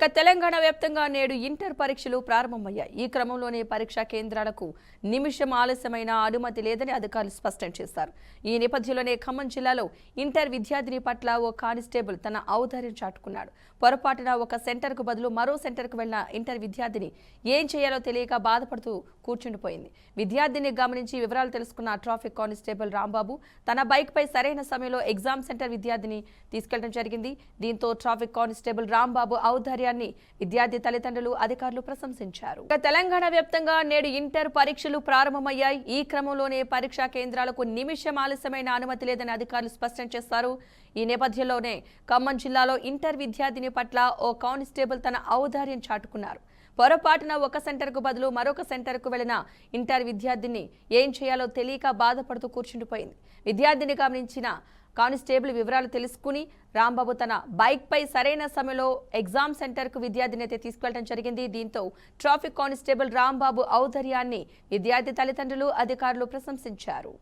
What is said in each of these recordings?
ఇక తెలంగాణ వ్యాప్తంగా నేడు ఇంటర్ పరీక్షలు ప్రారంభమయ్యాయి. ఈ క్రమంలోనే పరీక్షా కేంద్రాలకు నిమిషం ఆలస్యమైన అనుమతి లేదని అధికారులు స్పష్టం చేశారు. ఈ నేపథ్యంలోనే ఖమ్మం జిల్లాలో ఇంటర్ విద్యార్థిని పట్ల ఓ కానిస్టేబుల్ తన ఔదార్యం చాటుకున్నాడు. పొరపాటున ఒక సెంటర్కు బదులు మరో సెంటర్కు వెళ్లిన ఇంటర్ విద్యార్థిని ఏం చేయాలో తెలియక బాధపడుతూ కూర్చుండిపోయింది. విద్యార్థిని గమనించి వివరాలు తెలుసుకున్న ట్రాఫిక్ కానిస్టేబుల్ రాంబాబు తన బైక్ పై సరైన సమయంలో ఎగ్జామ్ సెంటర్ విద్యార్థిని తీసుకెళ్లడం జరిగింది. దీంతో ట్రాఫిక్ కానిస్టేబుల్ రాంబాబు ఔదార్యాన్ని విద్యార్థి తల్లిదండ్రులు అధికారులు ప్రశంసించారు. తెలంగాణ వ్యాప్తంగా నేడు ఇంటర్ పరీక్షలు ప్రారంభమయ్యాయి. ఈ క్రమంలోనే పరీక్షా కేంద్రాలకు నిమిషం ఆలస్యమైన అనుమతి లేదని అధికారులు స్పష్టం చేశారు. ఈ నేపథ్యంలోనే ఖమ్మం జిల్లాలో ఇంటర్ విద్యార్థిని పట్ల ఓ కానిస్టేబుల్ తన ఔదార్యం చాటుకున్నారు. పొరపాటున ఒక సెంటర్కు బదులు మరొక సెంటర్కు వెళ్లిన ఇంటర్ విద్యార్థిని ఏం చేయాలో తెలియక బాధపడుతూ కూర్చుండిపోయింది. విద్యార్థిని గమనించిన కానిస్టేబుల్ వివరాలు తెలుసుకుని రాంబాబు తన బైక్ పై సరైన సమయంలో ఎగ్జామ్ సెంటర్ కు విద్యార్థిని అయితే తీసుకెళ్లడం జరిగింది. దీంతో ట్రాఫిక్ కానిస్టేబుల్ రాంబాబు ఔదార్యాన్ని విద్యార్థి తల్లిదండ్రులు అధికారులు ప్రశంసించారు.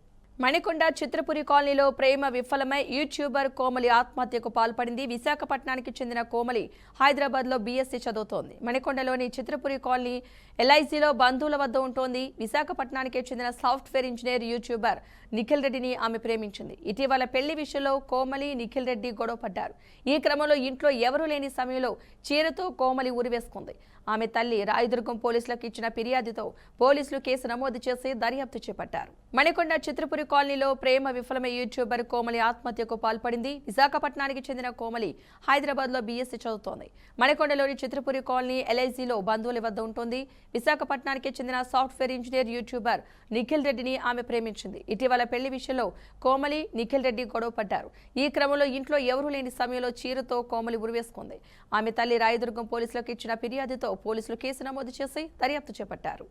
మణికొండ చిత్రపురి కాలనీలో ప్రేమ విఫలమై యూట్యూబర్ కోమలి ఆత్మహత్యకు పాల్పడింది. విశాఖపట్నానికి చెందిన కోమలి హైదరాబాద్ లో బీఎస్సీ చదువుతోంది. మణికొండలోని చిత్రపురి కాలనీ ఎల్ఐసిలో బంధువుల వద్ద ఉంటోంది. విశాఖపట్నానికి చెందిన సాఫ్ట్వేర్ ఇంజనీర్ యూట్యూబర్ నిఖిల్ రెడ్డిని ఆమె ప్రేమించింది. ఇటీవల పెళ్లి విషయంలో కోమలి నిఖిల్ రెడ్డి గొడవపడ్డారు. ఈ క్రమంలో ఇంట్లో ఎవరూ లేని సమయంలో చీరతో కోమలి ఉరివేసుకుంది. ఆమె తల్లి రాయదుర్గం పోలీసులకు ఇచ్చిన ఫిర్యాదుతో పోలీసులు కేసు నమోదు చేసి దర్యాప్తు చేపట్టారు. మణికొండ చిత్రపురి కాలనీలో ప్రేమ విఫలమై యూట్యూబర్ కోమలి ఆత్మహత్యకు పాల్పడింది. విశాఖపట్నానికి చెందిన కోమలి హైదరాబాద్ లో బీఎస్సీ చదువుతోంది. మణికొండలోని చిత్రపురి కాలనీ ఎల్ఐసిలో బంధువుల వద్ద ఉంటుంది. విశాఖపట్నానికి చెందిన సాఫ్ట్వేర్ ఇంజనీర్ యూట్యూబర్ నిఖిల్ రెడ్డిని ఆమె ప్రేమించింది. ఇటీవల పెళ్లి విషయంలో కోమలి నిఖిల్ రెడ్డి గొడవపడ్డారు. ఈ క్రమంలో ఇంట్లో ఎవరూ లేని సమయంలో చీరతో కోమలి ఉరివేసుకుంది. ఆమె తల్లి రాయదుర్గం పోలీసులకు ఇచ్చిన ఫిర్యాదుతో పోలీసులు కేసు నమోదు చేసి దర్యాప్తు చేపట్టారు.